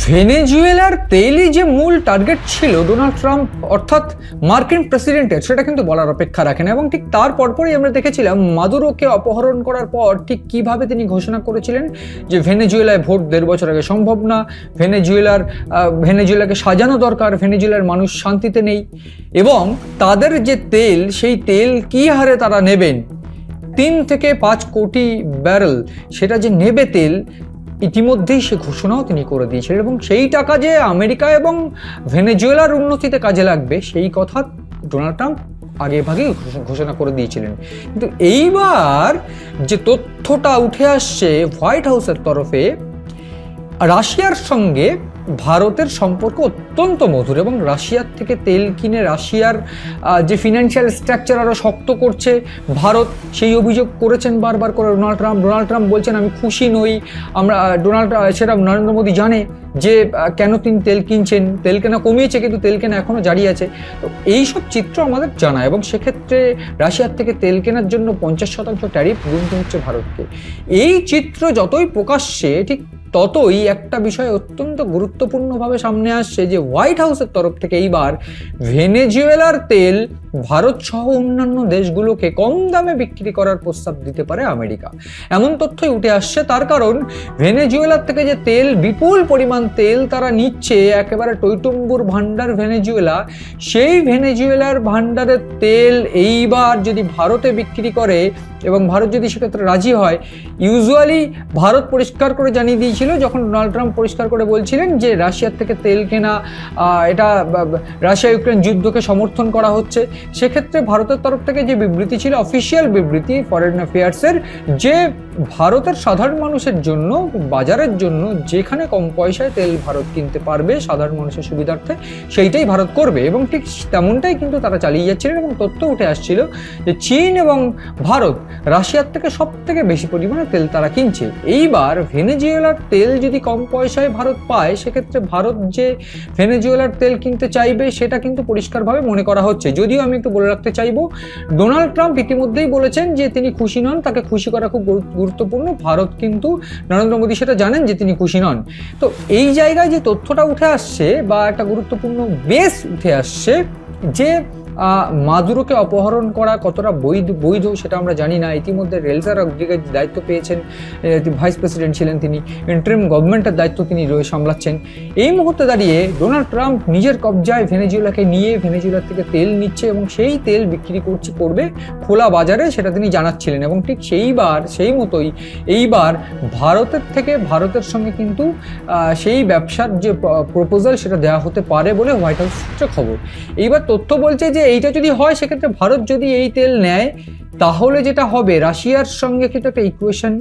ভেনেজুয়েলার তেলই যে মূল টার্গেট ছিল ডোনাল্ড ট্রাম্প অর্থাৎ মার্কিন প্রেসিডেন্টের, সেটা কিন্তু বলার অপেক্ষা রাখে না। এবং ঠিক তার পরপরই আমরা দেখেছিলাম মাদুরোকে অপহরণ করার পর ঠিক কিভাবে তিনি ঘোষণা করেছিলেন যে ভেনেজুয়েলায় ভোট 1.5 বছর আগে সম্ভব না, ভেনেজুয়েলাকে সাজানো দরকার, ভেনেজুয়েলার মানুষ শান্তিতে নেই, এবং তাদের যে তেল সেই তেল কি হারে তারা নেবেন, 3 থেকে 5 কোটি ব্যারেল সেটা যে নেবে তেল, ইতিমধ্যেই সে ঘোষণাও তিনি করে দিয়েছিলেন। এবং সেই টাকা যে আমেরিকা এবং ভেনেজুয়েলার উন্নতিতে কাজে লাগবে সেই কথা ডোনাল্ড ট্রাম্প আগে ভাগেই ঘোষণা করে দিয়েছিলেন। কিন্তু এইবার যে তথ্যটা উঠে আসছে হোয়াইট হাউসের তরফে, রাশিয়ার সঙ্গে ভারতের সম্পর্ক অত্যন্ত মধুর এবং রাশিয়ার থেকে তেল কিনে রাশিয়ার যে ফিনান্সিয়াল স্ট্রাকচার আরও শক্ত করছে ভারত, সেই অভিযোগ করেছেন বারবার করে ডোনাল্ড ট্রাম্প বলছেন আমি খুশি নই। সেটা নরেন্দ্র মোদী জানে যে কেন তিনি তেল কিনছেন, তেল কেনা কমিয়েছে কিন্তু তেল কেনা এখনও জারি আছে। তো এইসব চিত্র আমাদের জানা, এবং সেক্ষেত্রে রাশিয়ার থেকে তেল কেনার জন্য 50% ট্যারিফ গুনতে হচ্ছে ভারতকে। এই চিত্র যতই প্রকাশ্যে, ঠিক ততই একটা বিষয় অত্যন্ত গুরুত্বপূর্ণভাবে সামনে আসছে যে হোয়াইট হাউসের তরফ থেকে এইবার ভেনেজুয়েলার তেল ভারত সহ অন্যান্য দেশগুলোকে কম দামে বিক্রি করার প্রস্তাব দিতে পারে আমেরিকা, এমন তথ্যই উঠে আসছে। তার কারণ ভেনেজুয়েলার থেকে যে তেল, বিপুল পরিমাণ তেল তারা নিচ্ছে, একেবারে টইটুম্বুর ভান্ডার ভেনেজুয়েলা, সেই ভেনেজুয়েলার ভান্ডারের তেল এইবার যদি ভারতে বিক্রি করে এবং ভারত যদি সেক্ষেত্রে রাজি হয়, ইউজুয়ালি ভারত পরিষ্কার করে জানিয়ে দিয়েছিল যখন ডোনাল্ড ট্রাম্প পরিষ্কার করে বলছিলেন যে রাশিয়ার থেকে তেল কেনা এটা রাশিয়া ইউক্রেন যুদ্ধকে সমর্থন করা হচ্ছে, সেক্ষেত্রে ভারতের তরফ থেকে যে বিবৃতি ছিল, অফিসিয়াল বিবৃতি ফরেন অ্যাফেয়ার্সের, যে ভারতের সাধারণ মানুষের জন্য, বাজারের জন্য যেখানে কম পয়সায় তেল ভারত কিনতে পারবে সাধারণ মানুষের সুবিধার্থে, সেইটাই ভারত করবে। এবং ঠিক তেমনটাই কিন্তু তারা চালিয়ে যাচ্ছিলেন। এবং তথ্য উঠে আসছিল যে চীন এবং ভারত রাশিয়ার থেকে সব থেকে বেশি পরিমাণে তেল তারা কিনছে। এইবার ভেনেজুয়েলার তেল যদি কম পয়সায় ভারত পায়, সেক্ষেত্রে ভারত যে ভেনেজুয়েলার তেল কিনতে চাইবে সেটা কিন্তু পরিষ্কারভাবে মনে করা হচ্ছে। যদিও আমি একটু বলে রাখতে চাইবো, ডোনাল্ড ট্রাম্প ইতিমধ্যেই বলেছেন যে তিনি খুশি নন, তাকে খুশি করা খুব গুরুত্বপূর্ণ। ভারত কিন্তু, নরেন্দ্র মোদী সেটা জানেন যে তিনি খুশি নন। তো এই জায়গায় যে তথ্যটা উঠে আসছে বা একটা গুরুত্বপূর্ণ বেস উঠে আসছে যে মাদুরোকে অপহরণ করা কতটা বৈধ সেটা আমরা জানি না। ইতিমধ্যে রেলসা রদ্রিগেজ দায়িত্ব পেয়েছেন, ভাইস প্রেসিডেন্ট ছিলেন তিনি, ইন্টারিম গভর্নমেন্টের দায়িত্ব তিনি সামলাচ্ছেন। এই মুহূর্তে দাঁড়িয়ে ডোনাল্ড ট্রাম্প নিজের কবজায় ভেনেজুয়েলাকে নিয়ে ভেনেজুয়েলার থেকে তেল নিচ্ছে এবং সেই তেল বিক্রি করবে খোলা বাজারে, সেটা তিনি জানাচ্ছিলেন। এবং ঠিক সেই মতোই এইবার ভারতের সঙ্গে কিন্তু সেই ব্যবসার যে প্রপোজাল সেটা দেওয়া হতে পারে বলে হোয়াইট হাউস সূত্রে খবর। এইবার তথ্য বলছে যে এইটা যদি হয়, সেক্ষেত্রে ভারত যদি এই তেল নেয়, তাহলে যেটা হবে রাশিয়ার সঙ্গে কিন্তু একটা ইকুয়েশন,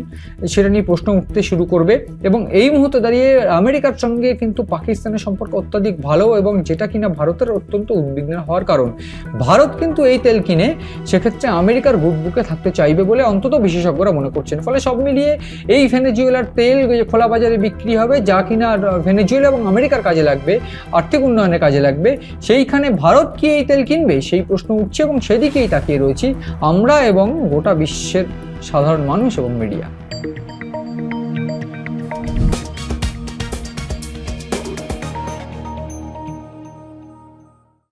সেটা নিয়ে প্রশ্ন উঠতে শুরু করবে। এবং এই মুহূর্তে দাঁড়িয়ে আমেরিকার সঙ্গে কিন্তু পাকিস্তানের সম্পর্ক অত্যাধিক ভালো, এবং যেটা কিনা ভারতের অত্যন্ত উদ্বিগ্ন হওয়ার কারণ। ভারত কিন্তু এই তেল কিনে সেক্ষেত্রে আমেরিকার গুড বুকে থাকতে চাইবে বলে অন্তত বিশেষজ্ঞরা মনে করছেন। ফলে সব মিলিয়ে এই ভেনেজুয়েলার তেল খোলা বাজারে বিক্রি হবে, যা কিনা ভেনেজুয়েলা এবং আমেরিকার কাজে লাগবে, আর্থিক উন্নয়নের কাজে লাগবে। সেইখানে ভারত কি এই তেল কিনবে সেই প্রশ্ন উঠছে, এবং সেদিকেই তাকিয়ে রয়েছি আমরা এবং গোটা বিশ্বের সাধারণ মানুষ এবং মিডিয়া।